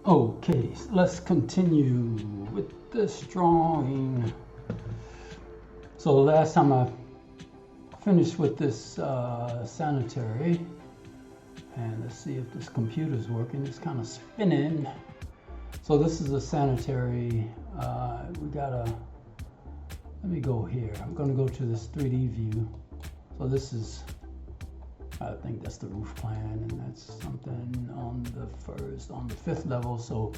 Okay, so let's continue with this drawing. So last time I finished with this sanitary, and let's see if this computer's working. It's kind of spinning. So this is a sanitary. We gotta, let me go here. I'm gonna go to this 3D view. So this is, I think that's the roof plan, and that's something on the fifth level. So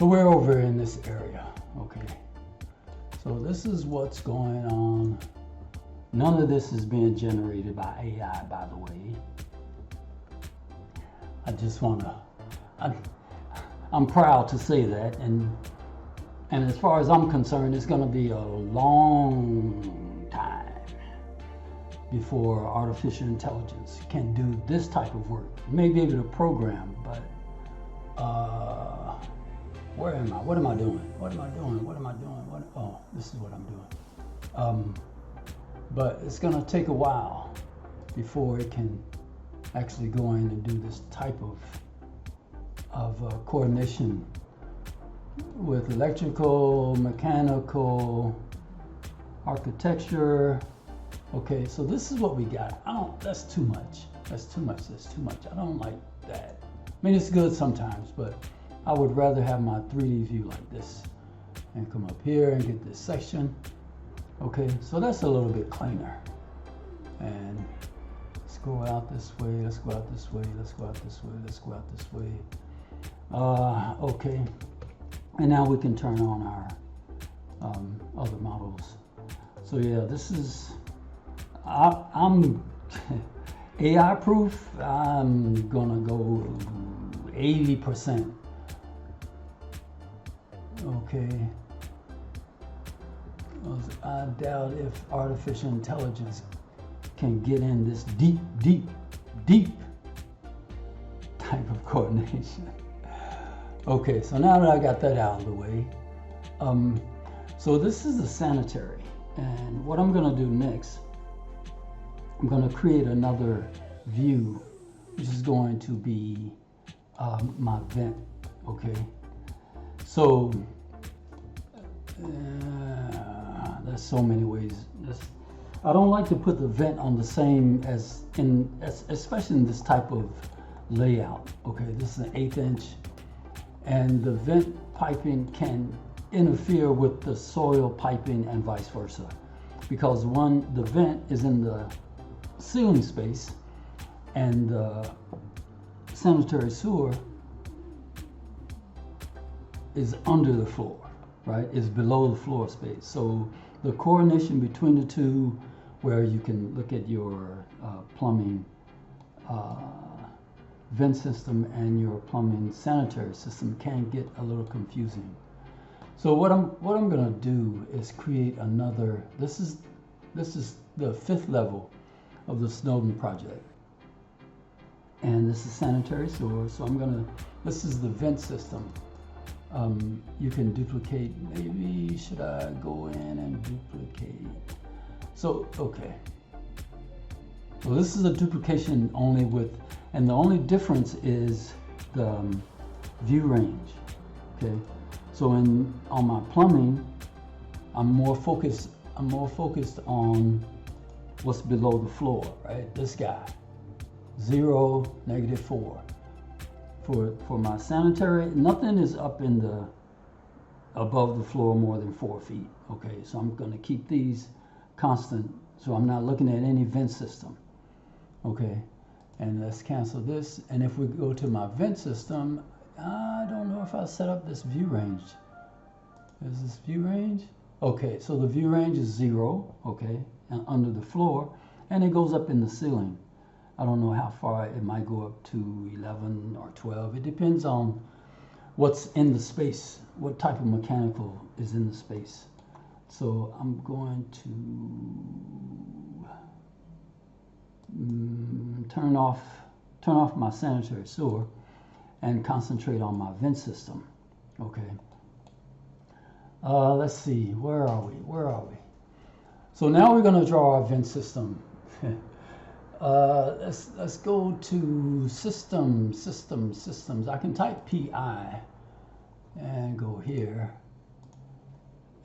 we're over in this area, okay. So this is what's going on. None of this is being generated by AI, by the way. I just wanna, I'm proud to say that, and as far as I'm concerned, it's gonna be a long time before artificial intelligence can do this type of work. It may be able to program, but where am I? What am I doing? What am I doing? What am I doing? Oh, this is what I'm doing. But it's gonna take a while before it can actually go in and do this type of coordination with electrical, mechanical, architecture. Okay, so this is what we got. That's too much. That's too much. I don't like that. I mean, it's good sometimes, but I would rather have my 3D view like this and come up here and get this section. Okay, so that's a little bit cleaner. And let's go out this way, let's go out this way, let's go out this way, let's go out this way. Okay, and now we can turn on our other models. So yeah, this is, I'm AI proof. I'm gonna go 80%. Okay. I doubt if artificial intelligence can get in this deep type of coordination. Okay, so now that I got that out of the way, so this is the sanitary, and what I'm gonna do next, I'm going to create another view, which is going to be my vent. Okay, so there's so many ways. I don't like to put the vent on the same especially in this type of layout. Okay, this is an 1/8 inch, and the vent piping can interfere with the soil piping and vice versa, because the vent is in the ceiling space, and the sanitary sewer is under the floor, right? Is below the floor space. So the coordination between the two, where you can look at your plumbing vent system and your plumbing sanitary system, can get a little confusing. So what I'm gonna do is create another. This is the 5th level of the Snowden project, and this is sanitary sewer. So this is the vent system. You can duplicate. Maybe should I go in and duplicate? So okay. So this is a duplication only and the only difference is the view range. Okay. So on my plumbing, I'm more focused on what's below the floor, right? This guy, 0, -4. For my sanitary, nothing is up above the floor more than 4 feet. Okay, so I'm gonna keep these constant, so I'm not looking at any vent system. Okay, and let's cancel this. And if we go to my vent system, I don't know if I set up this view range. Is this view range? Okay, so the view range is 0, okay, and under the floor, and it goes up in the ceiling. I don't know how far. It might go up to 11 or 12. It depends on what's in the space, what type of mechanical is in the space. So I'm going to turn off my sanitary sewer and concentrate on my vent system. Okay. Let's see, where are we? So now we're going to draw our vent system. Let's go to systems. I can type PI and go here,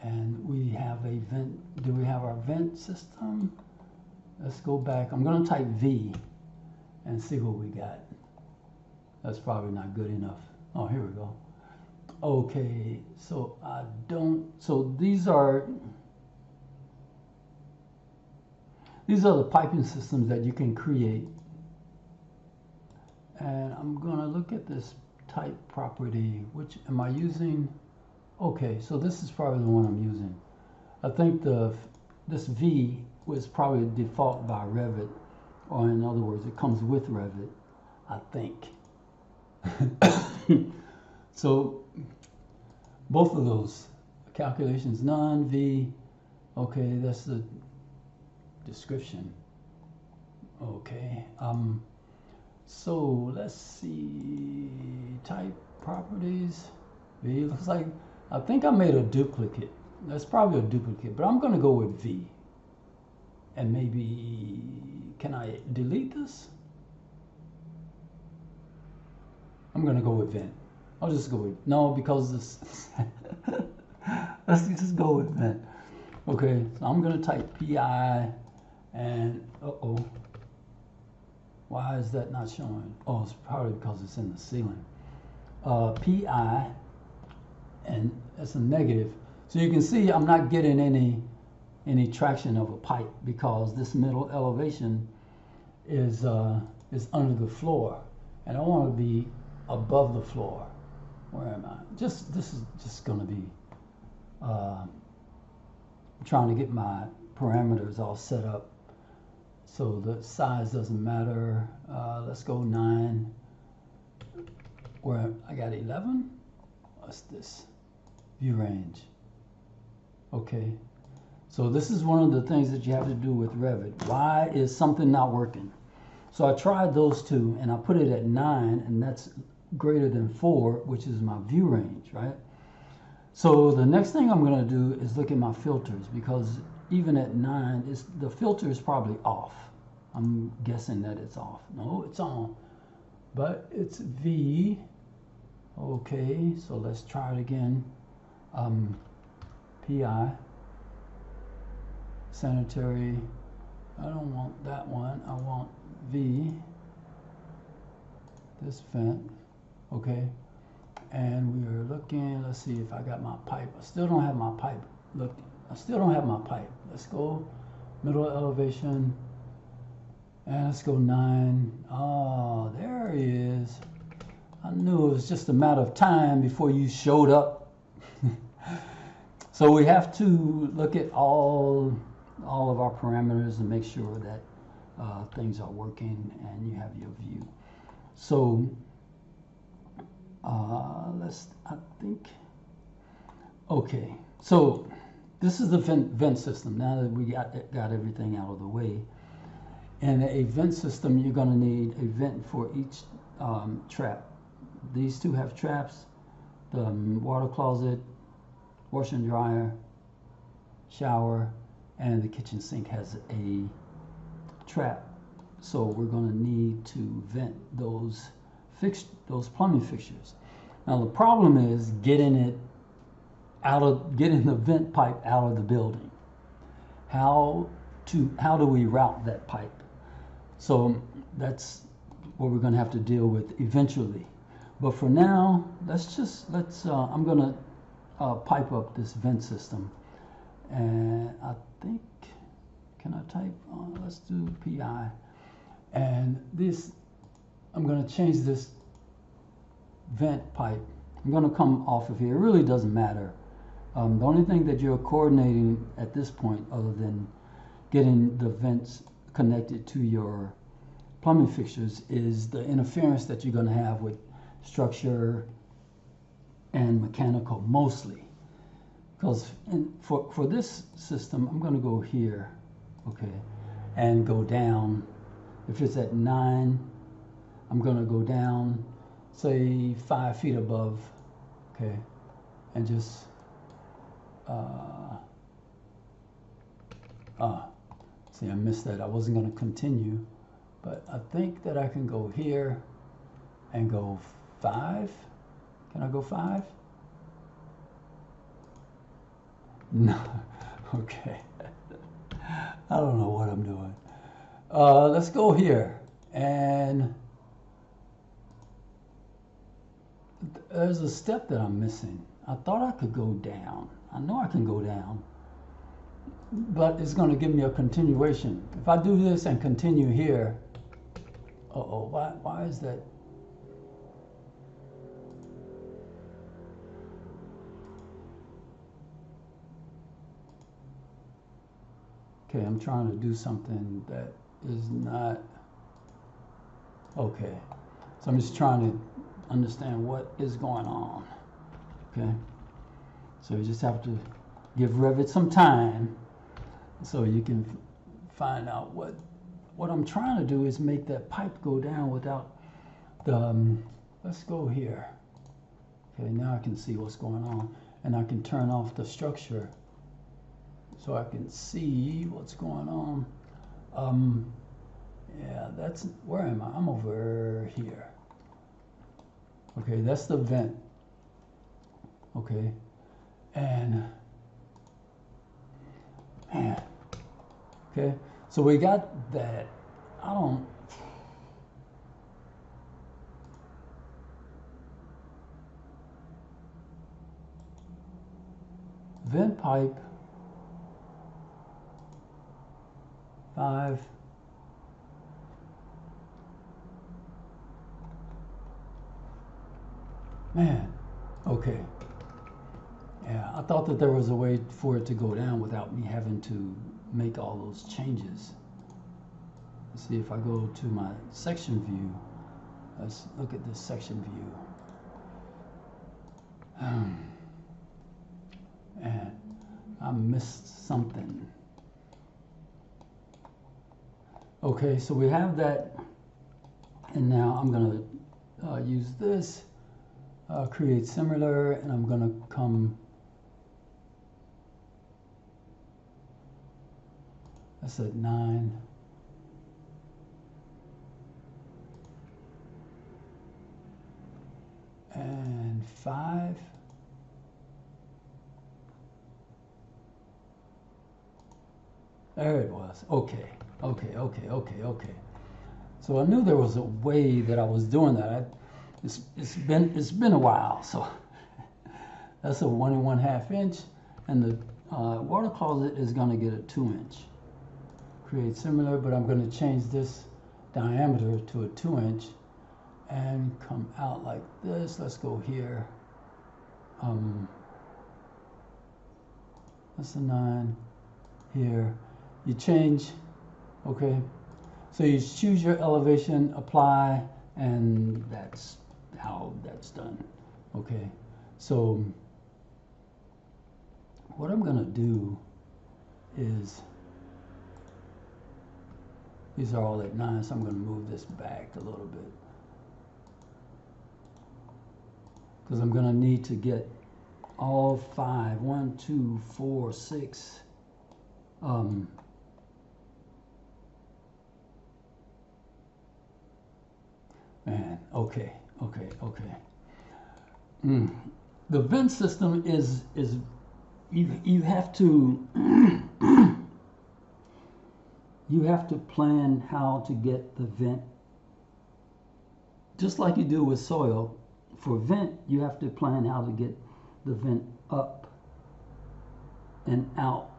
and we have a vent. Do we have our vent system? Let's go back. I'm going to type V and see what we got. That's probably not good enough. Oh, here we go. Okay, so I don't. So these are the piping systems that you can create. And I'm gonna look at this type property. Which am I using? Okay, so this is probably the one I'm using. I think this V was probably default by Revit, or in other words, it comes with Revit, I think. So both of those calculations, none, V. Okay, that's the description. Okay, so let's see, type properties, V. Looks like, I think I made a duplicate. That's probably a duplicate, but I'm gonna go with V. And maybe, can I delete this? I'm gonna go with vent. I'll just go with, no, because this, let's just go with vent. Okay, so I'm gonna type PI and, uh-oh. Why is that not showing? Oh, it's probably because it's in the ceiling. PI, and it's a negative. So you can see I'm not getting any traction of a pipe because this middle elevation is under the floor, and I want to be above the floor. Where am I? This is just going to be trying to get my parameters all set up so the size doesn't matter. Let's go 9. Where I got 11. What's this? View range. Okay. So this is one of the things that you have to do with Revit. Why is something not working? So I tried those two and I put it at 9, and that's greater than 4, which is my view range, right? So the next thing I'm going to do is look at my filters, because even at 9, the filter is probably off. I'm guessing that it's off. No, it's on, but it's V. Okay, so let's try it again. PI, sanitary. I don't want that one. I want V. This vent. Okay, and we are looking. Let's see if I got my pipe. I still don't have my pipe. Look, I still don't have my pipe. Let's go middle elevation, and let's go 9. Oh, there he is. I knew it was just a matter of time before you showed up. So we have to look at all of our parameters and make sure that things are working and you have your view. So okay, so this is the vent system. Now that we got everything out of the way, in a vent system, you're going to need a vent for each trap. These two have traps. The water closet, washer and dryer, shower, and the kitchen sink has a trap. So we're going to need to vent those plumbing fixtures. Now the problem is getting the vent pipe out of the building. How do we route that pipe? So that's what we're going to have to deal with eventually. But for now, I'm going to pipe up this vent system. And I think, can I type? Let's do PI. And this, I'm going to change this vent pipe. I'm going to come off of here. It really doesn't matter. The only thing that you're coordinating at this point, other than getting the vents connected to your plumbing fixtures, is the interference that you're going to have with structure and mechanical mostly. Because for this system, I'm going to go here, okay, and go down. If it's at 9, I'm going to go down, say 5 feet above, okay, and just see, I missed that. I wasn't going to continue. but I think that I can go here and go 5. Can I go 5? No. Okay. I don't know what I'm doing. Let's go here, and there's a step that I'm missing. I thought I could go down. I know I can go down, but it's going to give me a continuation. If I do this and continue here, why is that? Okay, I'm trying to do something that is not okay. So I'm just trying to understand what is going on. Okay, so you just have to give Revit some time so you can find out what I'm trying to do is make that pipe go down without the let's go here. Okay, now I can see what's going on, and I can turn off the structure so I can see what's going on. Yeah, that's, where am I? I'm over here. Okay, that's the vent. Okay, and man, okay, so we got that. Vent pipe 5. Man, okay. Yeah, I thought that there was a way for it to go down without me having to make all those changes. Let's see if I go to my section view. Let's look at this section view. And I missed something. Okay, so we have that, and now I'm going to use this, create similar, and I'm going to come, that's at 9. And 5. There it was. Okay. So I knew there was a way that I was doing that. It's been a while. So that's a 1 1/2 inch, and the water closet is going to get a 2 inch. Create similar, but I'm going to change this diameter to a 2 inch and come out like this. Let's go here. That's a 9 here. You change, okay, so you choose your elevation, apply, and that's how that's done. Okay, so what I'm gonna do is, these are all at 9, so I'm gonna move this back a little bit, because I'm gonna need to get all 5, 1, 2, 4, 6, man, okay. The vent system is you have to you have to plan how to get the vent, just like you do with soil. For vent, you have to plan how to get the vent up and out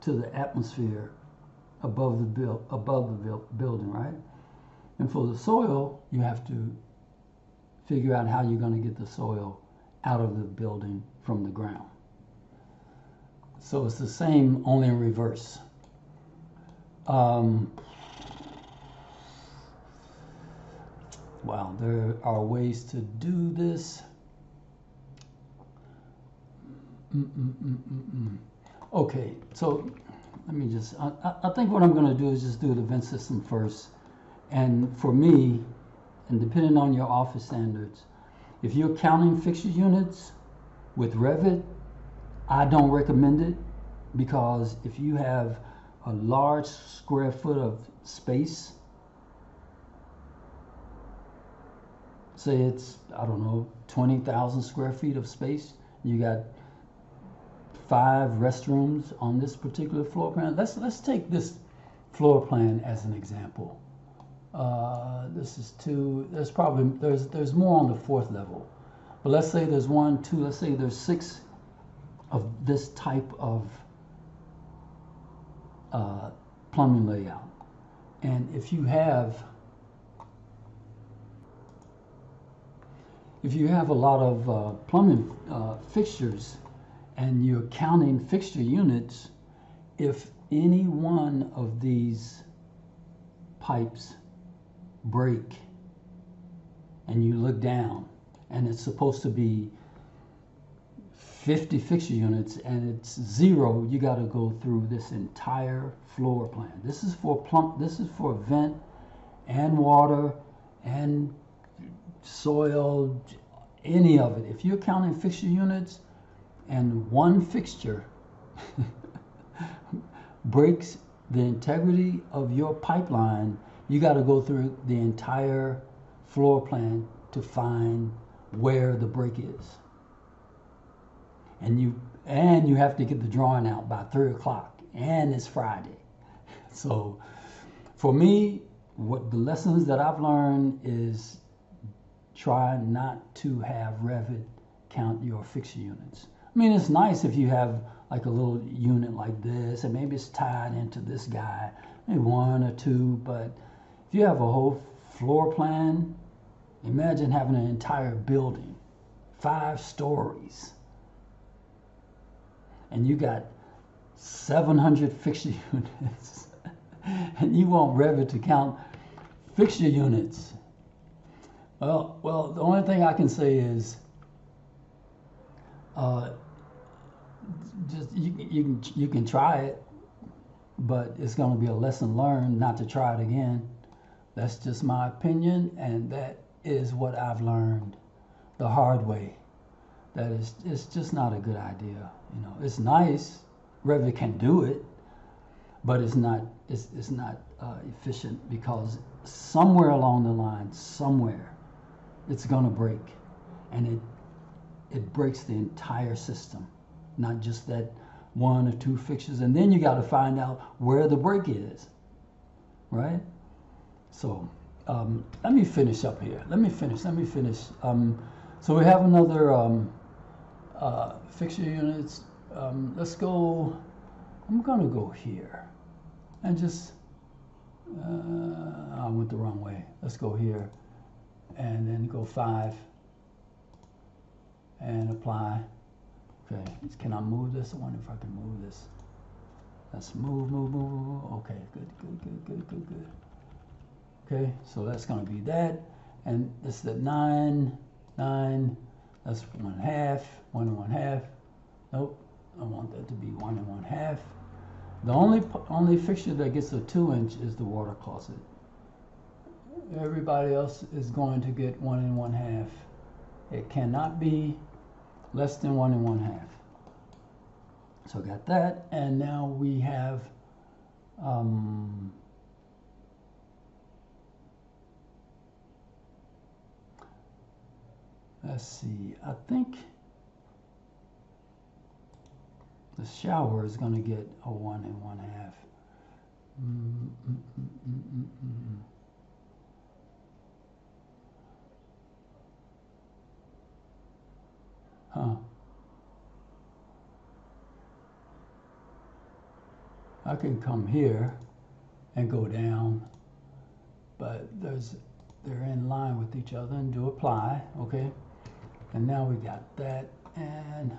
to the atmosphere above the building, right? And for the soil, you have to figure out how you're going to get the soil out of the building from the ground. So it's the same, only in reverse. Wow, there are ways to do this. Okay, so let me just, I think what I'm going to do is just do the vent system first. And for me, and depending on your office standards, if you're counting fixture units with Revit, I don't recommend it, because if you have a large square foot of space say it's, I don't know, 20,000 square feet of space. You got 5 restrooms on this particular floor plan. Let's take this floor plan as an example. This is 2. There's more on the 4th level, but let's say there's 1, 2. Let's say there's 6 of this type of plumbing layout. And if you have a lot of plumbing fixtures and you're counting fixture units, if any one of these pipes break and you look down and it's supposed to be 50 fixture units and it's 0, you got to go through this entire floor plan. This is for vent and water and soil, any of it. If you're counting fixture units and one fixture breaks the integrity of your pipeline, you got to go through the entire floor plan to find where the break is. And you have to get the drawing out by 3 o'clock, and it's Friday. So for me, what the lessons that I've learned is try not to have Revit count your fixture units. I mean, it's nice if you have like a little unit like this, and maybe it's tied into this guy, maybe 1 or 2, but if you have a whole floor plan, imagine having an entire building, 5 stories, and you got 700 fixture units, and you want Revit to count fixture units. Well, the only thing I can say is, just you can try it, but it's going to be a lesson learned not to try it again. That's just my opinion, and that is what I've learned the hard way. That it's just not a good idea. You know, it's nice. Revit can do it, but it's not efficient, because somewhere along the line, somewhere, it's going to break, and it breaks the entire system, not just that 1 or 2 fixtures. And then you got to find out where the break is, right? So let me finish up here. Let me finish. So we have another fixture units. Let's go. I'm gonna go here, and just I went the wrong way. Let's go here, and then go 5, and apply. Okay, can I move this? I wonder if I can move this. Let's move. Okay, good. Okay, so that's gonna be that, and this is at 9. That's 1/2, 1 1/2. Nope, I want that to be 1 1/2. The only fixture that gets a 2-inch is the water closet. Everybody else is going to get 1 1/2. It cannot be less than 1 1/2. So I got that, and now we have let's see, I think the shower is going to get a 1 1/2. Huh. I can come here and go down, but they're in line with each other, and do apply, okay? And now we got that, and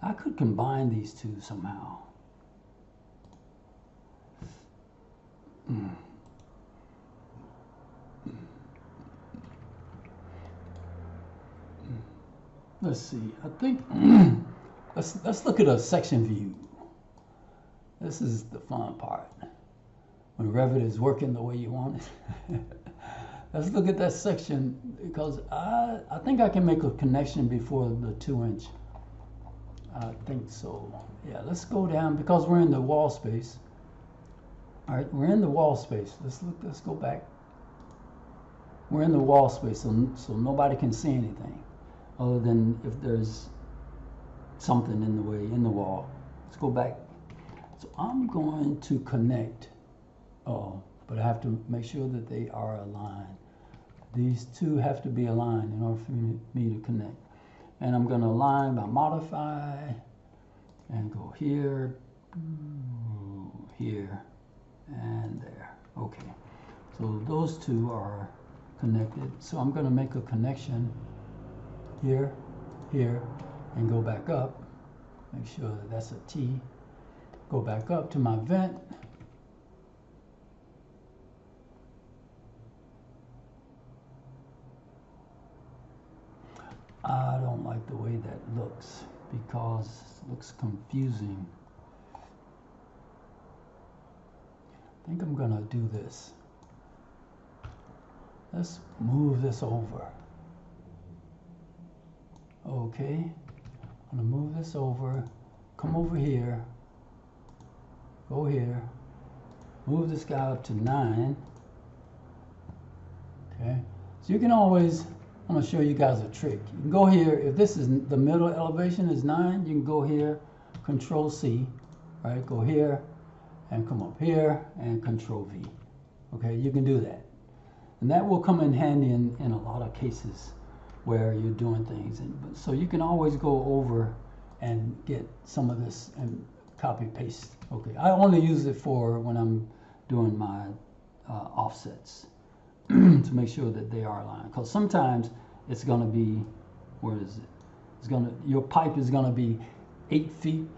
I could combine these two somehow. Let's see, I think, let's look at a section view. This is the fun part, when Revit is working the way you want it. Let's look at that section, because I think I can make a connection before the 2-inch. I think so. Yeah, let's go down, because we're in the wall space. All right, we're in the wall space. Let's go back. we're in the wall space, so nobody can see anything other than if there's something in the way in the wall. Let's go back. So I'm going to connect, but I have to make sure that they are aligned. These two have to be aligned in order for me to connect. And I'm going to align by modify and go here, here, and there. Okay, so those two are connected. So I'm going to make a connection here, here, and go back up. Make sure that that's a T. Go back up to my vent. I don't like the way that looks because it looks confusing. I think I'm gonna do this. Let's move this over. Okay, I'm gonna move this over, come over here, go here, move this guy up to 9. Okay, so you can always, I'm gonna show you guys a trick. You can go here, if this is the middle elevation is 9, you can go here, Control C, right? Go here and come up here and Control V. Okay, you can do that. And that will come in handy in a lot of cases where you're doing things. And so you can always go over and get some of this and copy paste. Okay, I only use it for when I'm doing my offsets to make sure that they are aligned. Because sometimes it's going to be, where is it? It's going to, your pipe is going to be 8 feet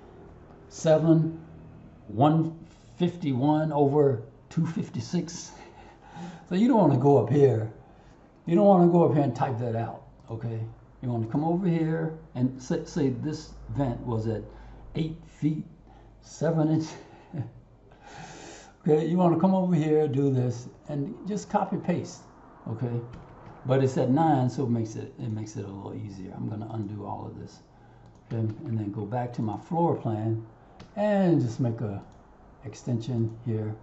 7, 151 over 256. So you don't want to go up here. You don't want to go up here and type that out. Okay, you want to come over here and say this vent was at 8 feet 7 inches. Okay, you want to come over here, do this, and just copy paste. Okay, but it's at 9, so it makes it a little easier. I'm going to undo all of this. Okay, and then go back to my floor plan and just make a extension here,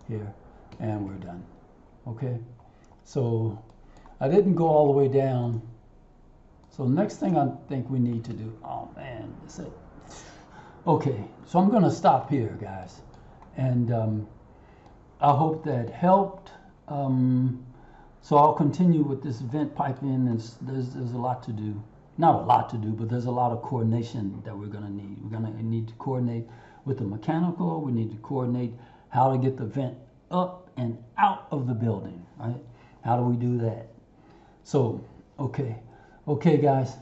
here, and we're done. Okay, so I didn't go all the way down. So next thing I think we need to do, oh man, that's it. Okay, so I'm going to stop here, guys, and I hope that helped. So I'll continue with this vent piping, and there's a lot to do. Not a lot to do, but there's a lot of coordination that we're going to need. We're going to need to coordinate with the mechanical. We need to coordinate how to get the vent up and out of the building, right? How do we do that? So, okay, guys.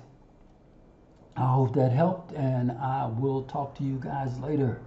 I hope that helped, and I will talk to you guys later.